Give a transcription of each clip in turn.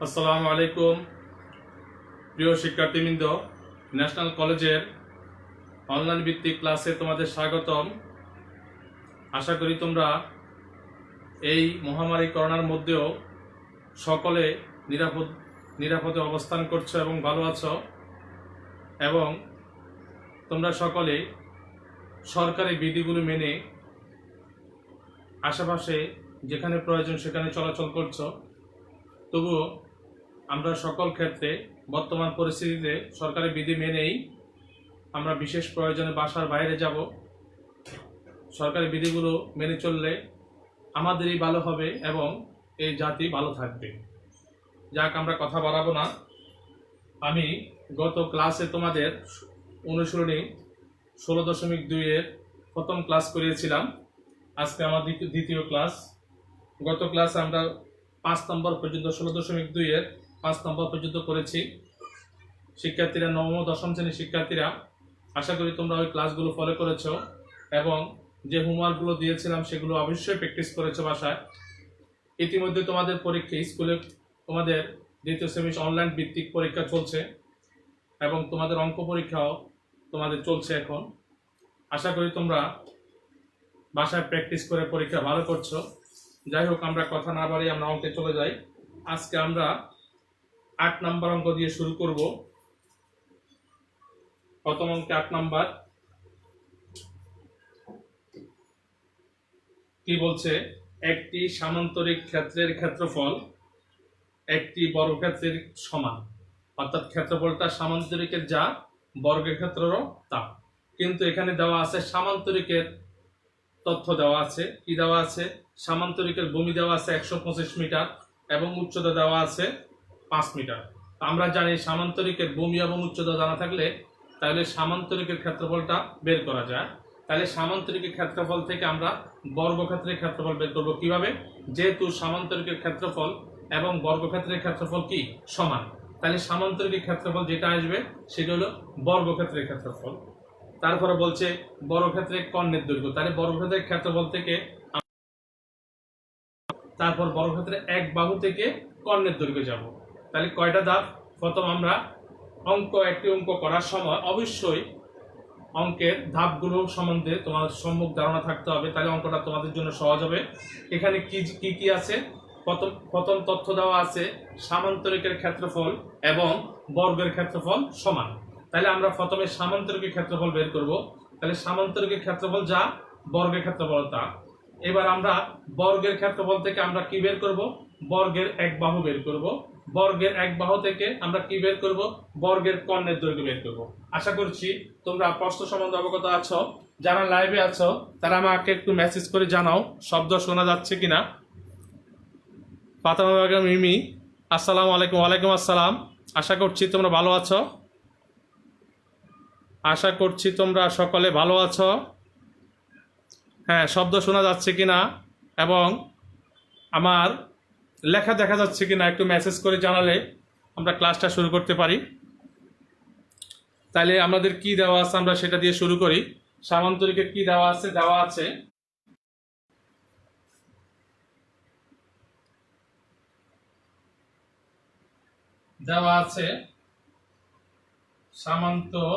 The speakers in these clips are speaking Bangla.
আসসালামু আলাইকুম প্রিয় শিক্ষার্থীবৃন্দ, ন্যাশনাল কলেজের অনলাইন ভিত্তিক ক্লাসে তোমাদের স্বাগতম। আশা করি তোমরা এই মহামারী করোনার মধ্যেও সকলে নিরাপদে অবস্থান করছো এবং ভালো আছো, এবং তোমরা সকলে সরকারি বিধিগুলো মেনে আশেপাশে যেখানে প্রয়োজন সেখানে চলাচল করছো। তবুও আমরা সকল ক্ষেত্রে বর্তমান পরিস্থিতিতে সরকারি বিধি মেনেই আমরা বিশেষ প্রয়োজনে বাসার বাইরে যাব। সরকারি বিধিগুলো মেনে চললে আমাদেরই ভালো হবে এবং এই জাতি ভালো থাকবে। যাক, আমরা কথা বাড়াবো না। আমি গত ক্লাসে তোমাদের অনুশীলনী 16.2-এর প্রথম ক্লাস করিয়েছিলাম। আজকে আমার দ্বিতীয় ক্লাস। গত ক্লাসে আমরা 5 নম্বর পর্যন্ত 16.2-এর 5 নম্বর পর্যন্ত করেছি। শিক্ষার্থীরা নবম ও দশম শ্রেণীর শিক্ষার্থীরা, আশা করি তোমরা ওই ক্লাসগুলো ফলো করেছো এবং যে হোমওয়ার্কগুলো দিয়েছিলাম সেগুলো অবশ্যই প্র্যাকটিস করেছো বাসায়। ইতিমধ্যে তোমাদের পরীক্ষা স্কুলে তোমাদের দ্বিতীয় সেমিস্টার অনলাইন ভিত্তিক পরীক্ষা চলছে এবং তোমাদের অঙ্ক পরীক্ষাও তোমাদের চলছে এখন। আশা করি তোমরা বাসায় প্র্যাকটিস করে পরীক্ষা ভালো করছো। যাই হোক, আমরা কথা না বাড়িয়ে আমরা অঙ্কে চলে যাই। আজকে আমরা 8 নম্বর অঙ্ক দিয়ে শুরু করব। প্রথম অঙ্কে 8 নম্বর কি বলছে? একটি সামান্তরিক ক্ষেত্রের ক্ষেত্রফল একটি বর্গক্ষেত্রের সমান, অর্থাৎ ক্ষেত্রফলটা সামান্তরিকের যা বর্গক্ষেত্রেরও তা। কিন্তু এখানে দেওয়া আছে সামান্তরিকের তথ্য দেওয়া আছে। কি দেওয়া আছে? সামান্তরিকের ভূমি দেওয়া আছে 125 মিটার এবং উচ্চতা দেওয়া আছে 5 মিটার। আমরা জানি সামান্তরিকের ভূমি এবং উচ্চতা জানা থাকলে তাহলে সামান্তরিকের ক্ষেত্রফলটা বের করা যায়। তাহলে সামান্তরিকের ক্ষেত্রফল থেকে আমরা বর্গক্ষেত্রের ক্ষেত্রফল বের করব কিভাবে? যেহেতু সামান্তরিকের ক্ষেত্রফল এবং বর্গক্ষেত্রের ক্ষেত্রফল কি সমান, তাহলে সামান্তরিকের ক্ষেত্রফল যেটা আসবে সেটা হলো বর্গক্ষেত্রের ক্ষেত্রফল। তারপরে বলছে বর্গক্ষেত্রের কর্ণের দৈর্ঘ্য, তাহলে বর্গক্ষেত্রের ক্ষেত্রফল থেকে তারপর বর্গক্ষেত্রের এক বাহু থেকে কর্ণের দৈর্ঘ্য যাব। তাহলে কয়টা ধাপ? প্রথম আমরা একটি অঙ্ক করার সময় অবশ্যই অঙ্কের ধাপগুলো সম্বন্ধে তোমার সম্মুখ ধারণা থাকতে হবে, তাহলে অঙ্কটা তোমাদের জন্য সহজ হবে। এখানে কি আছে? প্রথম তথ্য দেওয়া আছে সামান্তরিকের ক্ষেত্রফল এবং বর্গের ক্ষেত্রফল সমান। তাহলে আমরা প্রথমে সামান্তরিকের ক্ষেত্রফল বের করব। তাহলে সামান্তরিকের ক্ষেত্রফল যা, বর্গের ক্ষেত্রফল তা। এবার আমরা বর্গের ক্ষেত্রফল থেকে আমরা কি বের করব? বর্গের এক বাহু বের করব। বর্গের এক বাহু থেকে আমরা কি বের করব? বর্গের কর্ণের দৈর্ঘ্য বের করব। আশা করছি তোমরা প্রশ্ন সম্বন্ধে অবগত আছো। যারা লাইভে আছো তারা আমাকে একটু মেসেজ করে জানাও শব্দ শোনা যাচ্ছে কিনা। ফাতেমা বেগম মিমি, আসসালামু আলাইকুম। ওয়ালাইকুম আসসালাম। আশা করছি তোমরা ভালো আছো। আশা করছি তোমরা সকলে ভালো আছো। হ্যাঁ, শব্দ শোনা যাচ্ছে কিনা এবং আমার লেখা দেখা যাচ্ছে কিনা একটু মেসেজ করে জানালে আমরা ক্লাসটা শুরু করতে পারি। তাহলে আমাদের কি দেওয়া আছে আমরা সেটা দিয়ে শুরু করি। সামান্তরিকের কি দেওয়া আছে? দেওয়া আছে সামান্তরিকের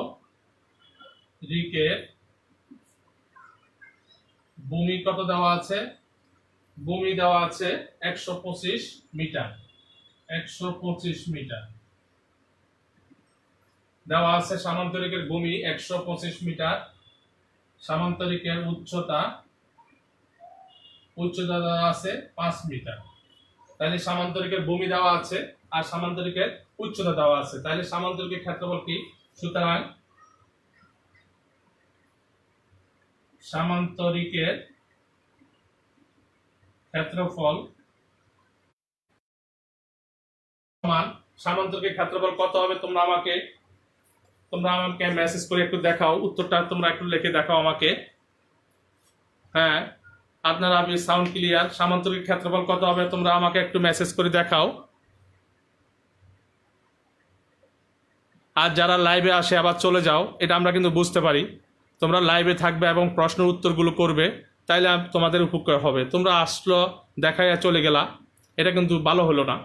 ভূমি কত দেওয়া আছে? ভূমি দেওয়া আছে 125 মিটার। 125 মিটার দেওয়া আছে। সামান্তরিকের ভূমি 125 মিটার। সামান্তরিকের উচ্চতা দেওয়া আছে 5 মিটার। তাহলে সামান্তরিকের ভূমি দেওয়া আছে আর সামান্তরিকের উচ্চতা দেওয়া আছে। তাহলে সামান্তরিকের ক্ষেত্রফল কি? সুতরাং সামান্তরিকের ক্ষেত্রফল সমান, সামান্তরিকের ক্ষেত্রফল কত হবে? তোমরা আমাকে মেসেজ করে একটু দেখাও, উত্তরটা তোমরা একটু লিখে দেখাও আমাকে। হ্যাঁ, আপনারা আমি সাউন্ড ক্লিয়ার। সামান্তরিক ক্ষেত্রফল কত হবে তোমরা আমাকে একটু মেসেজ করে দেখাও। আর যারা লাইভে আসে আবার চলে যাও, এটা আমরা কিন্তু বুঝতে পারি। তোমরা লাইভে থাকবে এবং প্রশ্নের উত্তরগুলো করবে, তাইলে তোমাদের উপকার হবে। তোমরা আসলো দেখাইয়া চলে গেলা, এটা কিন্তু ভালো হলো না।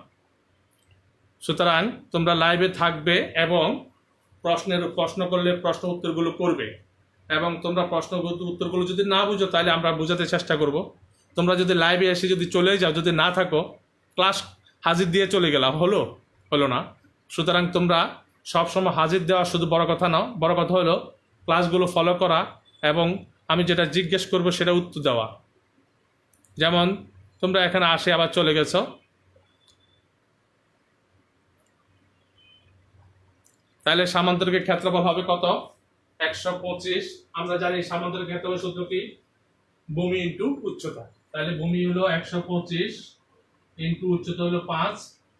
সুতরাং তোমরা লাইভে থাকবে এবং প্রশ্ন করলে প্রশ্ন উত্তরগুলো করবে, এবং তোমরা প্রশ্ন উত্তরগুলো যদি না বুঝো তাহলে আমরা বোঝাতে চেষ্টা করব। তোমরা যদি লাইভে এসে যদি চলে যাও, যদি না থাকো, ক্লাস হাজির দিয়ে চলে গেলাম, হলো না। সুতরাং তোমরা সবসময় হাজির দেওয়া শুধু বড় কথা নাও, বড় কথা হলো ক্লাসগুলো ফলো করা এবং আমি যেটা জিজ্ঞেস করব সেটা উত্তর দেওয়া। যেমন তোমরা এখানে আসে আবার চলে গেছো, তাহলে সামান্তরিকের ক্ষেত্রফল হবে কত? 125। আমরা জানি সামান্তরিক ক্ষেত্রফল সূত্র কি? ভূমি ইন্টু উচ্চতা। তাহলে ভূমি হলো 125 ইন্টু উচ্চতা হলো 5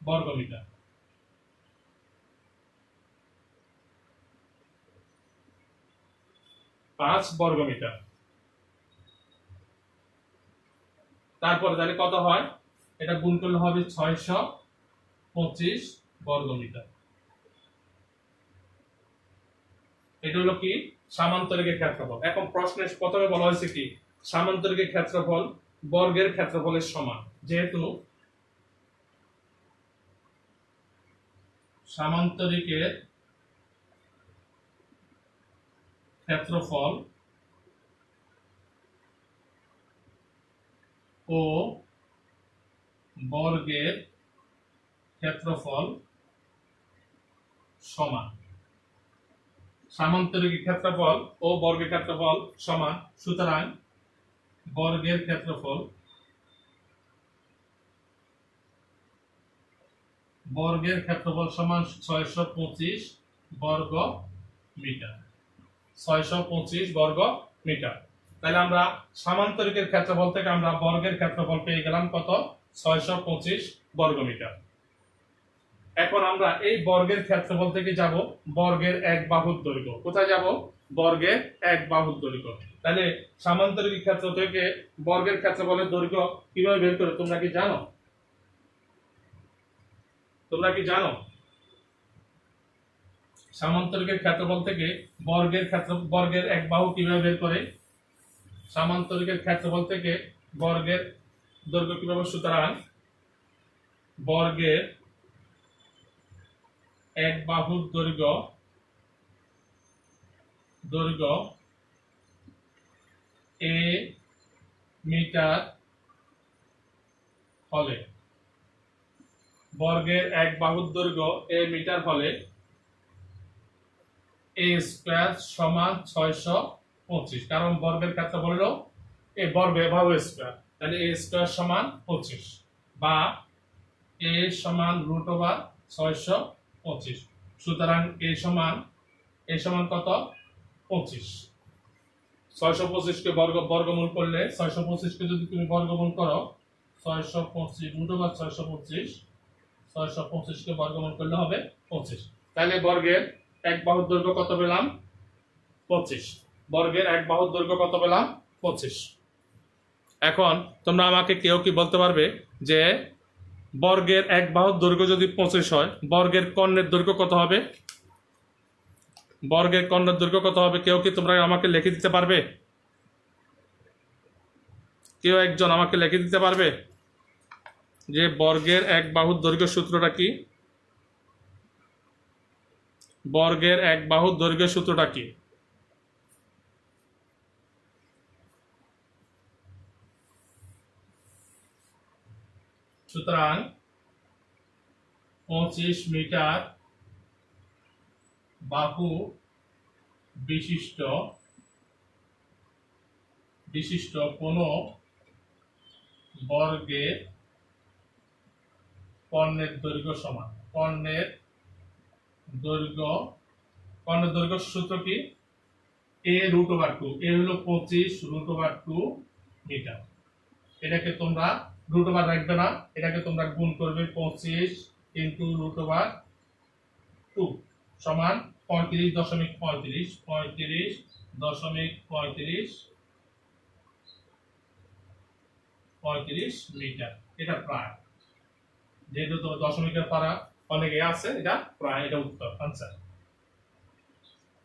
বর্গমিটার। তারপরে তাহলে কত হয়? এটা গুণ করলে হবে 625 বর্গমিটার। এটা হলো কি? সামান্তরিকের ক্ষেত্রফল। এখন প্রশ্নে প্রথমে বলা হয়েছে কি? সামান্তরিকের ক্ষেত্রফল বর্গের ক্ষেত্রফলের সমান। যেহেতু সামান্তরিকের ক্ষেত্রফল ও বর্গের ক্ষেত্রফল সমান, সামান্তরিকের ক্ষেত্রফল ও বর্গের ক্ষেত্রফল সমান, সুতরাং বর্গের ক্ষেত্রফল সমান 625 বর্গ মিটার। 625 বর্গ মিটার। তাহলে আমরা সামান্তরিকের ক্ষেত্রফল থেকে আমরা বর্গের ক্ষেত্রফল পেয়ে গেলাম কত? 625 বর্গ মিটার। এখন আমরা এই বর্গের ক্ষেত্রফল থেকে যাব বর্গের এক বাহুর দৈর্ঘ্য। কোথায় যাব? বর্গের এক বাহুর দৈর্ঘ্য। তাহলে সামান্তরিক ক্ষেত্র থেকে বর্গের ক্ষেত্রফলের দৈর্ঘ্য কিভাবে বের করে তোমরা কি জানো? সামান্তরিকের ক্ষেত্রফল থেকে বর্গের এক বাহু কিভাবে বের করে? সামান্তরিকের ক্ষেত্রফল থেকে বর্গের দৈর্ঘ্য কিভাবে? সুতরাং বর্গের এক বাহুর দৈর্ঘ্য a মিটার হলে, বর্গের এক বাহুর দৈর্ঘ্য a মিটার হলে a স্কয়ার সমান 625। কারণ বর্গের ক্ষেত্রফল হলো a বাহু স্কয়ার, তাহলে a স্কয়ার সমান 25 বা a সমান √625। সুতরাং a সমান কত? 25। 625 কে বর্গমূল করলে, 625 কে যদি তুমি বর্গমূল করো, 625 625 কে বর্গমূল করলে হবে 25। তাহলে বর্গের এক বাহুর দৈর্ঘ্য কত পেলাম? 25। বর্গের এক বাহুর দৈর্ঘ্য কত পেলাম? 25। এখন তোমরা আমাকে কেউ কি বলতে পারবে যে বর্গের এক বাহুর দৈর্ঘ্য যদি 25 হয়, বর্গের কর্ণের দৈর্ঘ্য কত হবে? বর্গের কর্ণের দৈর্ঘ্য কত হবে? কেউ কি তোমরা আমাকে লিখে দিতে পারবে? কেউ একজন আমাকে লিখে দিতে পারবে যে বর্গের এক বাহুর দৈর্ঘ্য সূত্রটা কি? বর্গের এক বাহুর দৈর্ঘ্যের সূত্রটা কি? সুতরাং 25 মিটার বাহু বিশিষ্ট কোন বর্গের কর্ণের দৈর্ঘ্য সমান। কর্ণের দৈর্ঘ্য সূত্র কি? a √2। a হলো 25 √2 মিটার। এটাকে তোমরা √2 রাখবে না, এটাকে তোমরা গুণ করবে 25 × √2 সমান 35.35 মিটার। এটা প্রায়, যেহেতু তো দশমিকের পারা অনেকে আছে, এটা প্রায়, এটা উত্তর আনসার।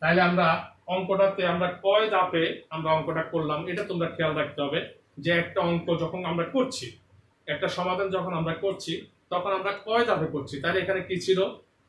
তাহলে আমরা অঙ্কটাতে আমরা কয় ধাপে আমরা অঙ্কটা করলাম এটা তোমরা খেয়াল রাখতে হবে। যে একটা অঙ্ক যখন আমরা করছি, একটা সমাধান যখন আমরা করছি, তখন আমরা কয় ধাপে করছি? তাহলে এখানে কি ছিল?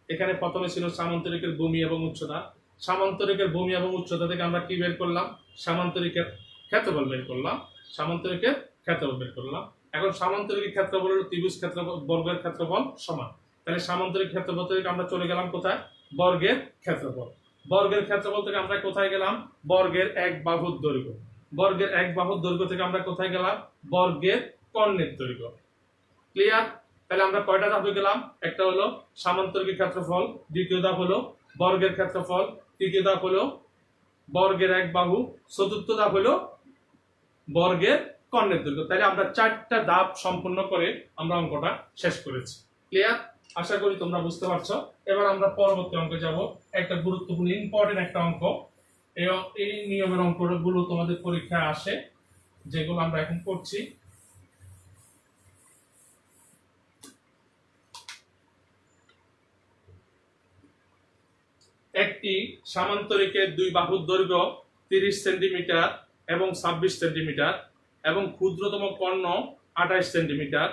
এখানে প্রথমে ছিল সামান্তরিকের ভূমি এবং উচ্চতা। সামান্তরিকের ভূমি এবং উচ্চতা থেকে আমরা কি বের করলাম? সামান্তরিকের ক্ষেত্রফল বের করলাম। সামান্তরিকের ক্ষেত্রফল বের করলাম। এখন সামান্তরিকের ক্ষেত্রফল হলো ত্রিভুজ ক্ষেত্রফল, বর্গের ক্ষেত্রফল সমান। তাহলে সামান্তরিক ক্ষেত্রফল থেকে আমরা চলে গেলাম কোথায়? বর্গের ক্ষেত্রফল। বর্গের ক্ষেত্রফল থেকে আমরা কোথায় গেলাম? বর্গের এক বাহুর দৈর্ঘ্য। বর্গের এক বাহুর দৈর্ঘ্য থেকে আমরা কোথায় গেলাম? বর্গের কর্ণের দৈর্ঘ্য। ক্লিয়ার? তাহলে আমরা কয়টা ধাপে গেলাম? একটা হলো সামান্তরিকের ক্ষেত্রফল, দ্বিতীয় ধাপ হলো বর্গের ক্ষেত্রফল, তৃতীয় ধাপ হলো বর্গের এক বাহু, চতুর্থ ধাপ হলো বর্গের কর্ণের দৈর্ঘ্য। তাহলে আমরা 4টা ধাপ সম্পূর্ণ করে আমরা অঙ্কটা শেষ করেছি। ক্লিয়ার? আশা করি তোমরা বুঝতে পারছো। এবার আমরা পরবর্তী অঙ্কে যাব। একটা গুরুত্বপূর্ণ ইম্পর্টেন্ট একটা অঙ্ক। এই নিয়মের অঙ্কগুলো তোমাদের পরীক্ষায় আসে, যেগুলো আমরা এখন করছি। একটি সামান্তরিকের দুই বাহুর দৈর্ঘ্য 30 সেন্টিমিটার এবং 26 সেন্টিমিটার এবং ক্ষুদ্রতম কর্ণ 28 সেন্টিমিটার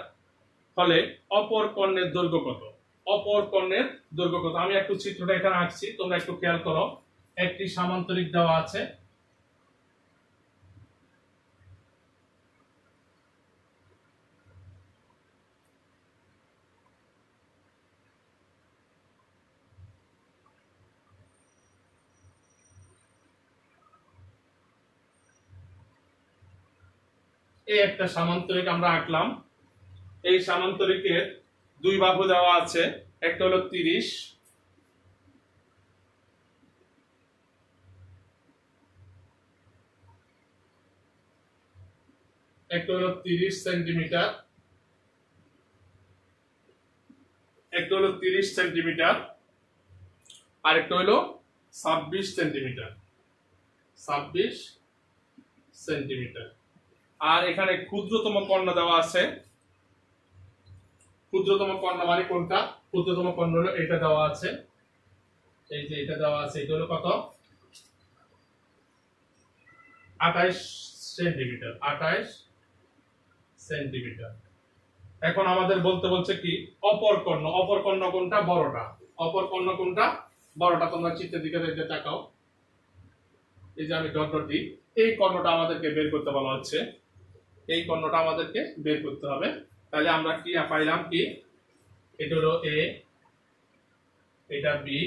হলে অপর কর্ণের দৈর্ঘ্য কত? অপর কর্ণের দৈর্ঘ্য কত? আমি একটু চিত্রটা এখানে আঁকছি, তোমরা একটু খেয়াল করো। একটি সামান্তরিক দেওয়া আছে, এই একটা সামান্তরিক আমরা আঁকলাম। এই সামান্তরিকের দুই বাহু দেওয়া আছে, একটা হলো 30, একটা হলো 30 সেন্টিমিটার, একটা হলো 30 সেন্টিমিটার, আর একটা হলো 26 সেন্টিমিটার। 26 সেন্টিমিটার। আর এখানে ক্ষুদ্রতম কর্ণ দেওয়া আছে। ক্ষুদ্রতম কর্ণ মানে কোনটা? ক্ষুদ্রতম কর্ণ হলো এটা দেওয়া আছে, এই যে এটা দেওয়া আছে। এটা হলো কত? 28 সেন্টিমিটার। 28 সেন্টিমিটার। এখন আমাদের বলছে কি অপর কর্ণ। অপর কর্ণ কোনটা? বড়টা। অপর কর্ণ কোনটা? বড়টা। তোমরা চিত্রের দিকে দেখতে তাকাও, এই যে আমি ডট ডট দিই, এই কর্ণটা আমাদেরকে বের করতে বলা হচ্ছে। এই কর্ণটা আমাদেরকে বের করতে হবে। তাহলে আমরা কি পাইলাম? কি এটা হলো এ, এটা বি,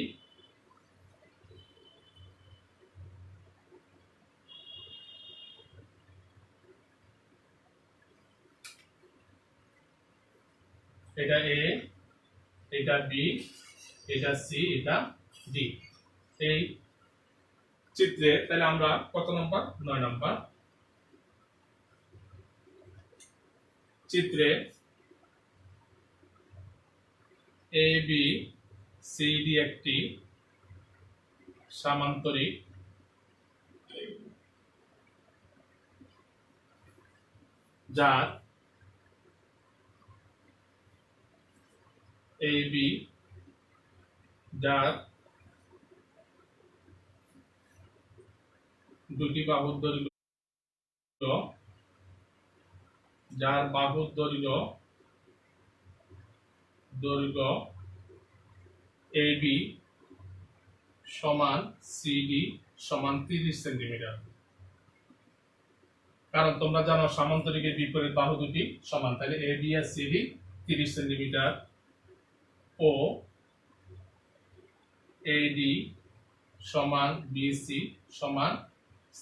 এটা এ, এটা বি, এটা সি, এটা ডি। এই চিত্রে তাহলে আমরা কত নাম্বার? 9 নাম্বার চিত্রে এ বি সি ডি একটি সামান্তরিক যার এ বি যার দুটি বাহুর দৈর্ঘ্য, যার বাহুর দৈর্ঘ্য এ বি সমান সিডি সমান 30 সেন্টিমিটার। কারণ তোমরা জানো সামান্তরিকের বিপরীত বাহু দুটি সমান, তাহলে A B R CD 30 centimetre ও এডি সমান বিসি সমান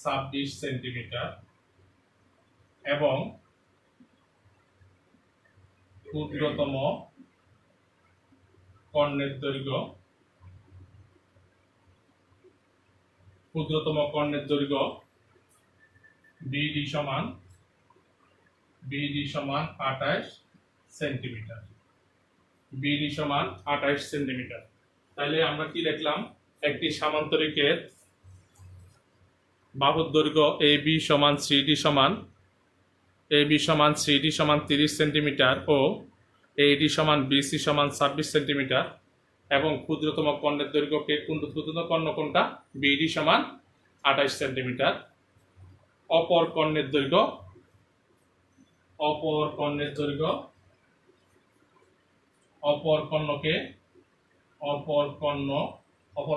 26 সেন্টিমিটার এবং ক্ষুদ্রতম কর্ণের দৈর্ঘ্য বিডি সমান 28 সেন্টিমিটার। বিডি সমান 28 সেন্টিমিটার। তাহলে আমরা কি লিখলাম? একটি সামান্তরিকের বাহুর দৈর্ঘ্য এ বি সমান সিডি সমান 30 সেন্টিমিটার ও এডি সমান বিসি সমান 26 সেন্টিমিটার এবং ক্ষুদ্রতম কর্ণের দৈর্ঘ্যকে ক্ষুদ্রতম কর্ণ কোনটা? বিডি সমান 28 সেন্টিমিটার। অপর কর্ণের দৈর্ঘ্য অপর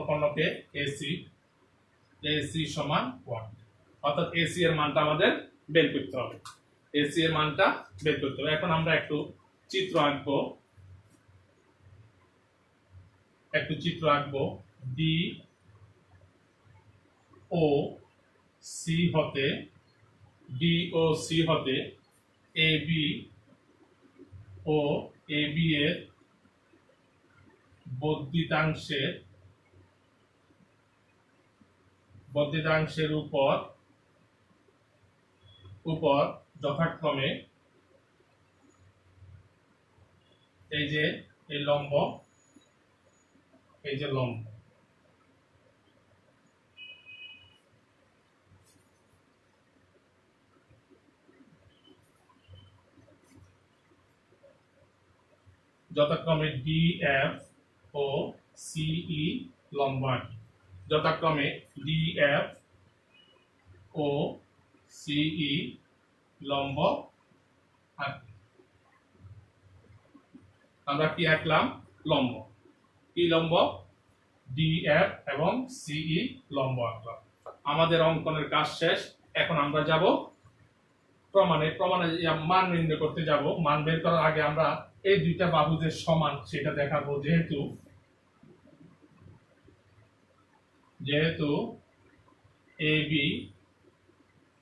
কর্ণকে এসি সমান 1, অর্থাৎ এসি এর মানটা আমাদের বের করতে হবে। এসি এর মানটা বের করতে হবে। এখন আমরা একটু চিত্র আঁকবো। ডি ও সি হতে এবি এর বর্ধিতাংশের উপর যথাক্রমে এই যে লম্ব যথাক্রমে ডিএফ ও সিই লম্ব আঁকি। যথাক্রমে ডিএফ ও সিই লম্ব আঁকি। আমরা কি আঁকলাম? লম্ব। কি লম্ব? ডিএফ এবং সিই লম্ব আঁকলাম। আমাদের অঙ্কনের কাজ শেষ। এখন আমরা যাব প্রমাণে মান নির্ণয় করতে যাব। মান বের করার আগে আমরা এই দুইটা বাহু যে সমান সেটা দেখাবো। যেহেতু এবি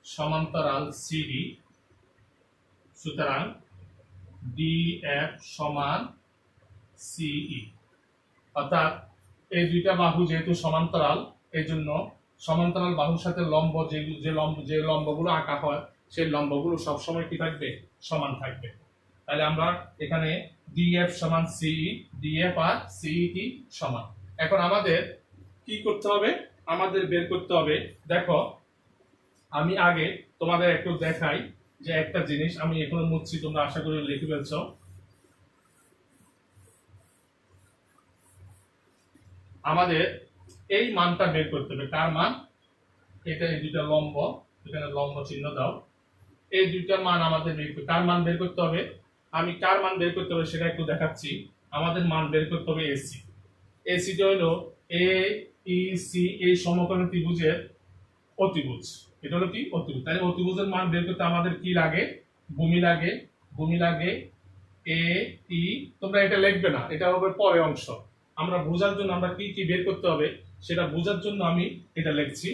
সমান্তরাল সিডি, সুতরাং ডিএফ সমান সিই, অর্থাৎ এই দুইটা বাহু যেহেতু সমান্তরাল, এই জন্য সমান্তরাল বাহুর সাথে লম্ব যে লম্বগুলো আঁকা হয় সেই লম্বগুলো সবসময় কি থাকবে? সমান থাকবে। তাহলে আমরা এখানে ডিএফ সমান সিই, ডিএফ আর সিই কি সমান। এখন আমাদের কি করতে হবে? আমাদের বের করতে হবে। দেখো, আমি আগে তোমাদের একটু দেখাই যে একটা জিনিস আমি এখনো মুছছি, তোমরা আশা করি লিখে ফেলছো। আমাদের এই মানটা বের করতে হবে। কার মান? এটা এই দুইটা লম্ব, এখানে লম্ব চিহ্ন দাও। এই দুইটা মান আমাদের কার মান বের করতে হবে? আমি কার মান বের করতে হবে সেটা একটু দেখাচ্ছি। আমাদের মান বের করতে হবে এসি। এসিটা হলো এ ই সি এই সমকোণ ত্রিভুজের অতিভুজ। এটা হলো কি? অতিভুজ। তাহলে অতিভুজের মান বের করতে আমাদের কি লাগে? ভূমি লাগে এ ই। তোমরা এটা লিখবে না, এটা হবে পরের অংশ। আমরা বোঝার জন্য আমরা কি কি বের করতে হবে সেটা বোঝার জন্য আমি এটা লিখছি।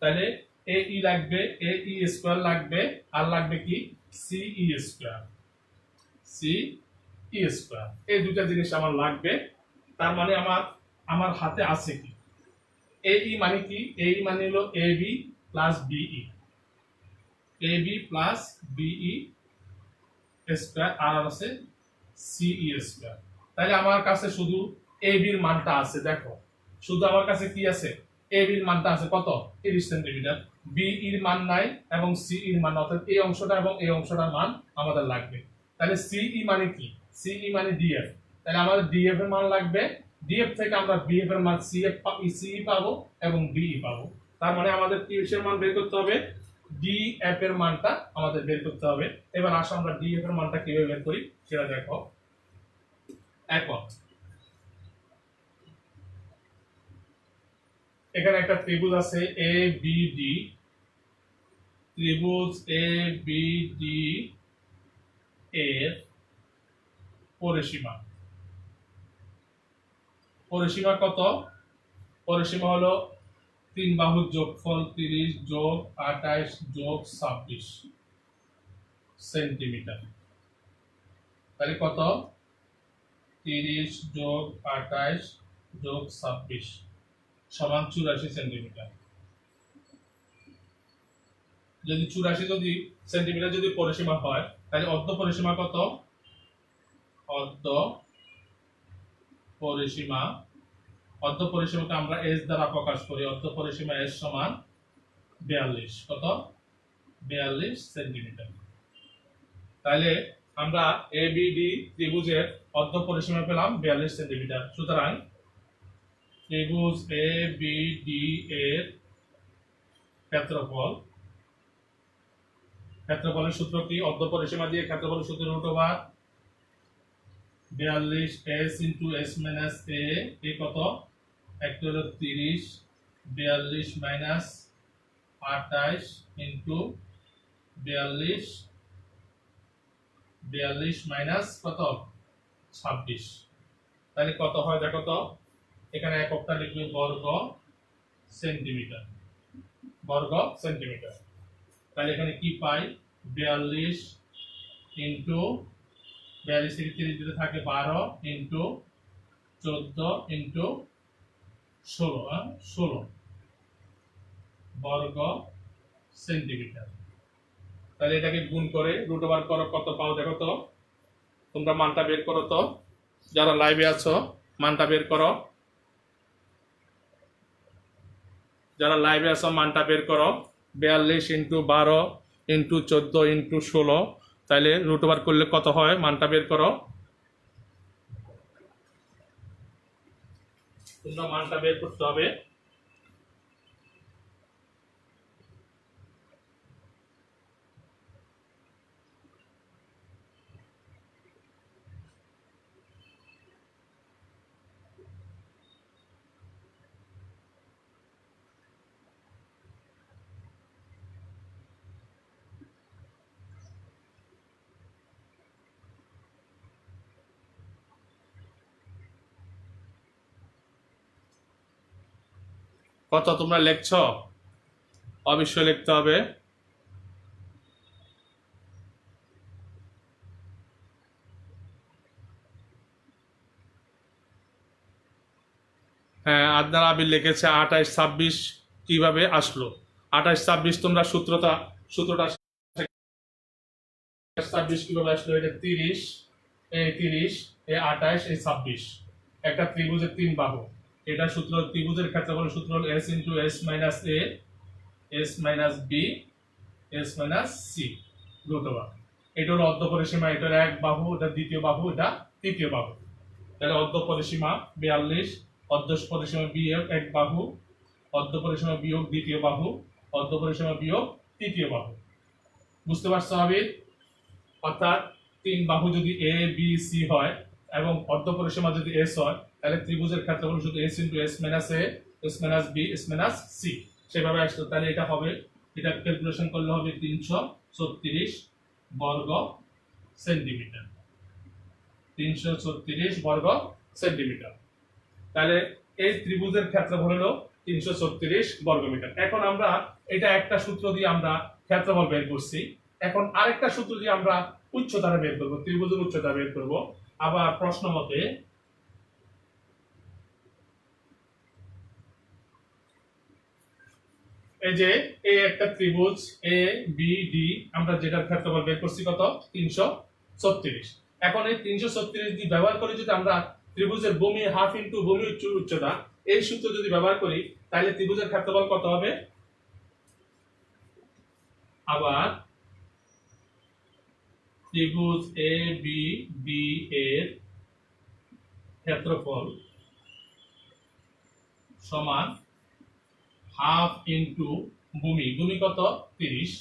তাহলে এ ই লাগবে, এ ই স্কয়ার লাগবে, আর লাগবে কি? C E square. এই দুটো জিনিস আমার লাগবে। তার মানে আমার হাতে আছে কি? এ ই মানে কি? এ ই মানে হলো A B plus BE, square, আর আছে সিই স্কয়ার। তাহলে আমার কাছে শুধু এ বির মানটা আছে। দেখো, শুধু আমার কাছে কি আছে? এ বির মানটা আছে কত? 30 সেন্টিমিটার। বি এর মান নাই এবং সি এর মান, অর্থাৎ এই অংশটা এবং এই অংশটার মান আমাদের লাগবে। তাহলে সিই মানে কি? সিই মানে ডিএফ। তাহলে আমাদের ডিএফ এর মান লাগবে। ডিএফ থেকে আমরা বিএফ এর মান সিই পাবো এবং বিই পাবো। তার মানে আমাদের কিসের মান বের করতে হবে? ডিএফ এর মানটা আমাদের বের করতে হবে। এবার আসো আমরা ডিএফ এর মানটা কিভাবে বের করি সেটা দেখো। এখন এখানে একটা ত্রিভুজ আছে এ বি ডি। ত্রিভুজ এ বি ডি এর পরিসীমা কত? পরিসীমা হলো 3 বাহুর যোগফল 30 যোগ 28 যোগ 26 সেন্টিমিটার। তাহলে কত? 30 যোগ 28 যোগ 26 সমান 84 সেন্টিমিটার। যদি 84 সেন্টিমিটার যদি পরিসীমা হয়, তাহলে অর্ধ পরিসীমা কত? অর্ধ পরিসীমাকে আমরা এস দ্বারা প্রকাশ করি। অর্ধ পরিসীমা এস সমান 42। কত? 42 সেন্টিমিটার। তাহলে আমরা এবিডি ত্রিভুজের অর্ধ পরিসীমা পেলাম 42 সেন্টিমিটার। সুতরাং ত্রিভুজ এবিডি এর ক্ষেত্রফলের সূত্র কি? অর্ধ পরিসীমা দিয়ে ক্ষেত্রফলের সূত্র √/, 42 s ইন্টু s মাইনাস এ কত, একটা হলো 30, 42 মাইনাস 28 ইন্টু 42 মাইনাস কত 26, তাহলে কত হয় দেখো তো, এখানে এককটা লিখবে বর্গ সেন্টিমিটার, বর্গ সেন্টিমিটার। তাহলে এখানে কি পাই, 42 ইন্টু 42 থেকে 30 দিতে থাকে 12 ইন্টু 14 ইন্টু 16 বর্গ সেন্টিমিটার। তাহলে এটাকে গুণ করে রুট ওভার করো, কত পাও দেখো তো, তোমরা মানটা বের করো তো, যারা লাইভে আছো মানটা বের করো, যারা লাইভে আছো মানটা বের করো, 42 ইন্টু 12 ইন্টু 14 ইন্টু 16, তাহলে রুট ওভার করলে কত হয়, মানটা বের করো, তোমরা মানটা বের করতে হবে। কত তোমরা লিখছো, অবশ্যই লিখতে হবে। হ্যাঁ, আদনার আবির লিখেছে 28 26 কিভাবে আসলো, 28 26 তোমরা সূত্রটা 26 কিভাবে আসলো, এটা 30, এই 30, এই 28, এই 26, একটা ত্রিভুজের তিন বাহু, এটা সূত্র, ত্রিভুজের ক্ষেত্রফল সূত্র হলো s into s minus a, s minus b, s minus c root over. এটা হলো অর্ধ পরিসীমা, এটার এক বাহু, এটা দ্বিতীয় বাহু, এটা তৃতীয় বাহু। তাহলে অর্ধ পরিসীমা 42, অর্ধ পরিসীমা বিয়োগ এক বাহু, অর্ধ পরিসীমা বিয়োগ দ্বিতীয় বাহু, অর্ধ পরিসীমা বিয়োগ তৃতীয় বাহু। বুঝতে পারছো আবির? অর্থাৎ তিন বাহু যদি এ বি সি হয় এবং অর্ধ পরিসীমা যদি এস হয়, তাহলে ত্রিভুজের ক্ষেত্রফল শুধু s into s minus a, s minus b, s minus c, সেভাবে আসতো। তাহলে এটা হবে, এটা ক্যালকুলেশন করলে হবে 336 বর্গ সেন্টিমিটার, 336 বর্গ সেন্টিমিটার। তাহলে এই ত্রিভুজের ক্ষেত্রফল হলো 336 বর্গমিটার। এখন আমরা এটা একটা সূত্র দিয়ে আমরা ক্ষেত্রফল বের করছি, এখন আরেকটা সূত্র দিয়ে আমরা উচ্চতাটা বের করব, ত্রিভুজের উচ্চতা বের করব। আবার প্রশ্ন মতে এই যে এই একটা ত্রিভুজ এ বি ডি, আমরা যেটার ক্ষেত্রফল বের করছি কত, 336। এখন এই 336 দিয়ে ব্যবহার করে যদি আমরা ত্রিভুজের ভূমি হাফ ইনটু ভূমি উচ্চতা, এই সূত্র যদি ব্যবহার করি, তাহলে ত্রিভুজের ক্ষেত্রফল কত হবে, আবার ত্রিভুজ এ বি ডি এর ক্ষেত্রফল সমান হাফ ইনটু ভূমি, ভূমি কত 30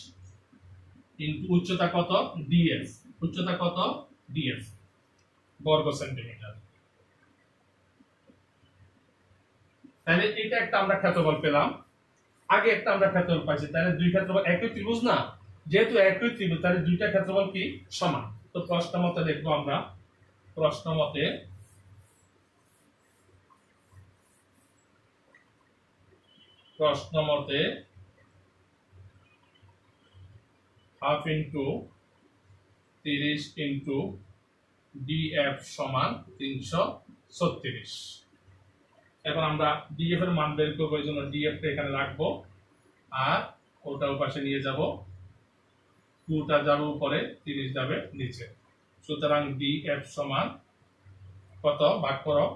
ইনটু উচ্চতা কত ডিএস, উচ্চতা কত ডিএস বর্গ সেন্টিমিটার। তাহলে এটা একটা আমরা ক্ষেত্রফল পেলাম, আগে একটা আমরা ক্ষেত্রফল পাইছি, তাহলে দুই ক্ষেত্রফল একই ত্রিভুজ না, যেহেতু একই ত্রিভুজ তাহলে দুইটা ক্ষেত্রফল কি সমান। তো প্রশ্ন মতে দেখবো আমরা, প্রশ্ন মতে হাফ ইন্টু 30 ইন্টু ডিএফ সমান 336। এখন আমরা ডিএফ এর মান বের করবো, এই জন্য ডিএফ টা এখানে রাখবো আর ওটা পাশে নিয়ে যাব, 2টা যাবে উপরে, 30 যাবে নিচে। সুতরাং ডিএফ সমান কত, ভাগ করো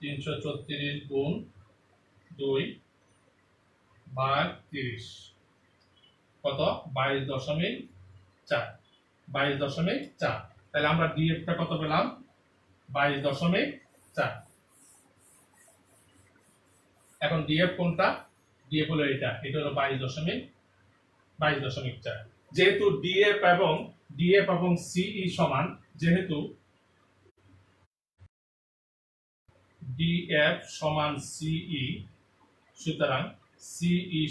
336 গুণ 2 ভাগ 30, কত 22.4, 22.4। তাহলে আমরা ডিএফ টা কত পেলাম, 22.4। এখন ডিএফ কোনটা, ডিএফ হলো এটা, এটা হলো 22.4। যেহেতু ডিএফ এবং সিই সমান, যেহেতু ডিএফ সমান সিই, সুতরাং সিই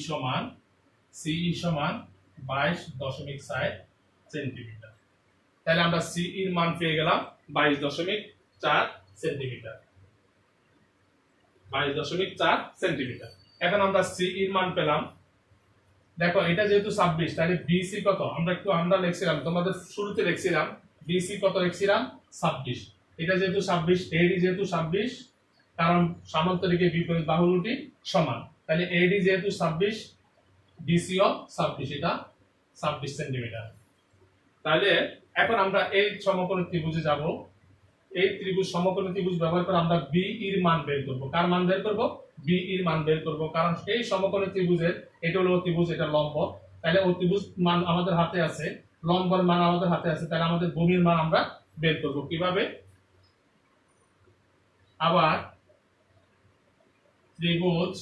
সমান 22.4 সেন্টিমিটার। তাহলে আমরা সিই এর মান পেয়ে গেলাম 22.4 সেন্টিমিটার। 22.4 সেন্টিমিটার। এখন আমরা সিই এর মান পেলাম। দেখো এটা যেহেতু 26, তাহলে বিসি কত? আমরা লিখছিলাম, তোমাদের শুরুতে লিখছিলাম বিসি কত লিখছিলাম 26। এটা যেহেতু 26, এডি যেহেতু 26, কারণ সামান্তরিকের বিপরীত বাহুর দুটি সমান, তাহলে এডি যেহেতু 26, বিসিও 26, এটা 26 সেন্টিমিটার। তাহলে এখন আমরা এই সমকোণী ত্রিভুজে যাব। এই ত্রিভুজ সমকোণী ত্রিভুজ ব্যবহার করে আমরা বি এর মান বের করব। কার মান বের করব? বি এর মান বের করব, কারণ এই সমকোণী ত্রিভুজের এটা হলো অতিভুজ, এটা লম্ব। তাহলে অতিভুজ মান আমাদের হাতে আছে, লম্বের মান আমাদের হাতে আছে, তাহলে আমাদের ভূমির মান আমরা বের করব কিভাবে? আবার ত্রিভুজ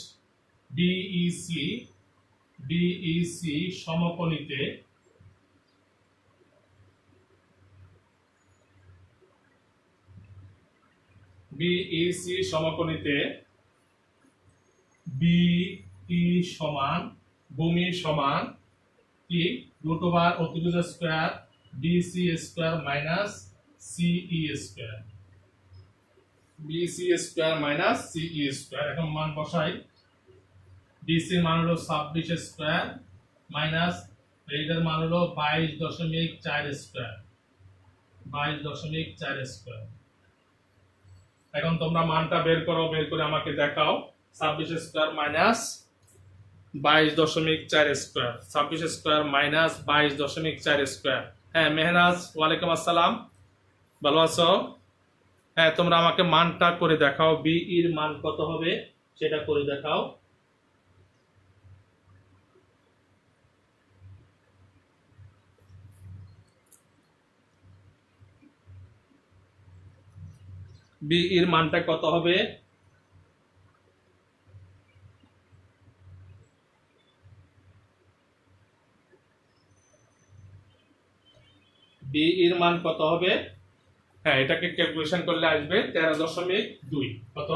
ডিইসি সমকোণীতে বিইসি সমকোণীতে বিই সমান ভূমি সমান কি √ অতিভুজ স্কয়ার বিসি স্কয়ার মাইনাস সিই স্কয়ার, বিসি স্কয়ার মাইনাস সিই স্কয়ার। এখন মান বসাই। বিসি এর মান হলো 26 স্কয়ার মাইনাস এইটার মান হলো 22.4 স্কয়ার, 22.4 স্কয়ার। এখন তোমরা মানটা বের করো, বের করে আমাকে দেখাও। 26 square minus 22.4 square, 26 square minus 22.4 square. হ্যাঁ মেহনাজ, ওয়ালাইকুম আসসালাম, ভালো আছো? হ্যাঁ তোমরা আমাকে মানটা করে দেখাও, বি এর মান কত হবে সেটা করে দেখাও। বি এর মানটা কত হবে? বি এর মান কত হবে? হ্যাঁ এটাকে ক্যালকুলেশন করলে আসবে 13.2। কত?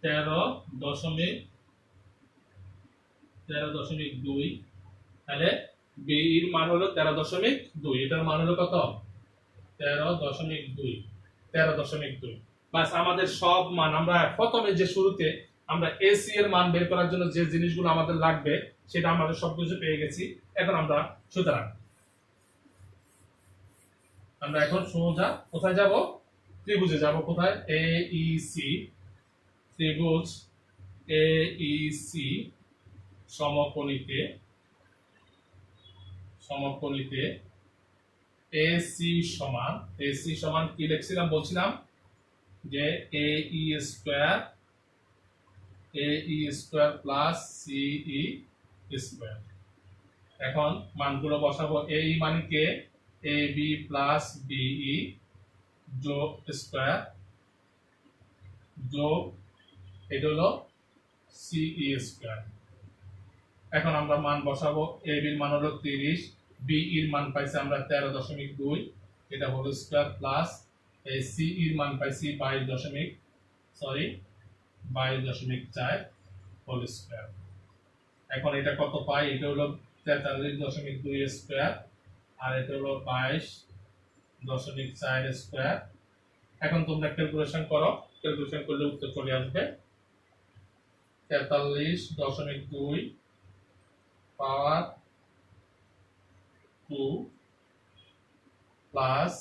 13.2। তাহলে বি এর মান হলো 13.2, এটার মান হলো কত? 13.2, 13.2। বাস আমাদের সব মান আমরা প্রথমে যে শুরুতে আমরা এসি এর মান বের করার জন্য যে জিনিসগুলো আমাদের লাগবে সেটা আমাদের সবকিছু পেয়ে গেছি। এখন আমরা সুতরাং আমরা এখন সোজা কোথায় যাব? ত্রিভুজে যাব। কোথায়? এইসি, ত্রিভুজ এইসি সমকোণীতে এসি সমান কি লিখছিলাম বলছিলাম যে এই স্কয়ার প্লাস সিই স্কয়ার। এখন মানগুলো বসাবো। এই মানে কে? এ বি প্লাস বিই যোগ স্কয়ার যোগ এটা হলো সিই স্কয়ার। এখন আমরা মান বসাবো। এ বির মান হলো 30, বি এর মান পাইছি আমরা 13.2, এটা হলো স্কয়ার প্লাস এই সি এর মান পাইছি 22.4 হোল স্কয়ার। এখন এটা কত পাই? এটা হলো 43.2 স্কয়ার আর এটা হলো 22.4 স্কয়ার। এখন তোমরা ক্যালকুলেশন করো, ক্যালকুলেশন করলে উত্তর চলে আসবে 43.2 পাওয়ার 2 প্লাস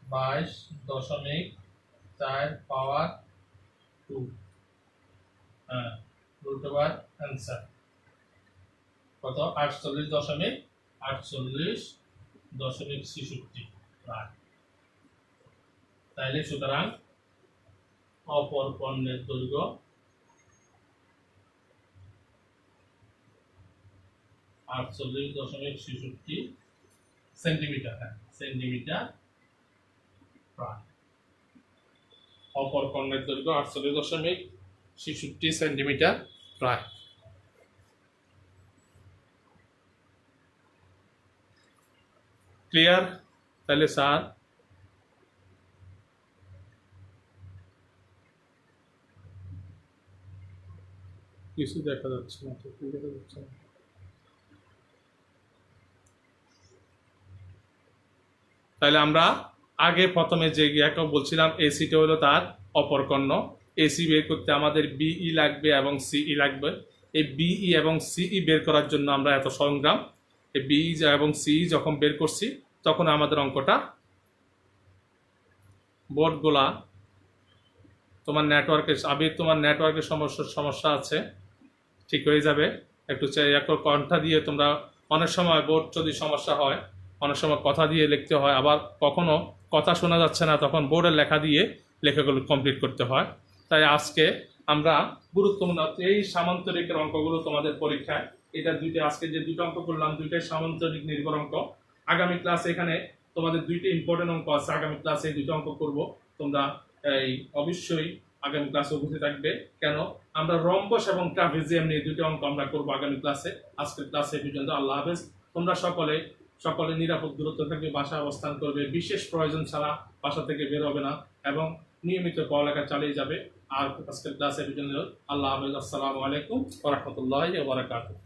22.4 পাওয়ার 2, হ্যাঁ √ অ্যান্সার কত? 48.66। তাইলে সুতরাং অপর পণ্যের দৈর্ঘ্য 48.66 সেন্টিমিটার। হ্যাঁ সেন্টিমিটার প্রায়। অপর পণ্যের দৈর্ঘ্য 48.66 সেন্টিমিটার প্রায়। ক্লিয়ার? তাহলে স্যার কিছু দেখা যাচ্ছে না, তো কি দেখা যাচ্ছে না। তাহলে আমরা আগে প্রথমে যে একটা বলছিলাম এসিটা হলো তার অপরকর্ণ। এসি বের করতে আমাদের বিই লাগবে এবং সিই লাগবে। এই বিই এবং সিই বের করার জন্য আমরা এত সংগ্রাম। এই বিই এবং সিই যখন বের করছি তখন আমাদের অঙ্কটা বোর্ডগুলা তোমার নেটওয়ার্কের সমস্যা আছে, ঠিক হয়ে যাবে। একটু কণ্ঠা দিয়ে তোমরা, অনেক সময় বোর্ড যদি সমস্যা হয়, অনেক সময় কথা দিয়ে লিখতে হয়, আবার কখনো কথা শোনা যাচ্ছে না, তখন বোর্ডের লেখা দিয়ে লেখাগুলো কমপ্লিট করতে হয়। তাই আজকে আমরা গুরুত্বপূর্ণ এই সামান্তরিকের অঙ্কগুলো তোমাদের পরীক্ষায়, এটা আজকে যে দুটো অঙ্ক করলাম দুইটাই সামান্তরিক নির্ভর অঙ্ক। আগামী ক্লাসে এখানে তোমাদের দুইটা ইম্পর্টেন্ট অঙ্ক আছে, আগামী ক্লাসে এই দুটো অঙ্ক করব। তোমরা এই অবশ্যই আগামী ক্লাসে উপস্থিত থাকবে। কেন, আমরা রম্বস এবং ট্রাপিজিয়াম নিয়ে দুটো অঙ্ক আমরা করবো আগামী ক্লাসে। আজকের ক্লাসে পর্যন্ত আল্লাহ হাফেজ। তোমরা সকলে নিরাপদ দূরত্ব থাকবে, বাসায় অবস্থান করবে, বিশেষ প্রয়োজন ছাড়া বাসা থেকে বের হবে না এবং নিয়মিত পড়ালেখা চালিয়ে যাবে। আর আজকের ক্লাসে পর্যন্ত আল্লাহ হাফেজ। আসসালামু আলাইকুম ওয়া রাহমাতুল্লাহি ওয়া বারাকাতুহু।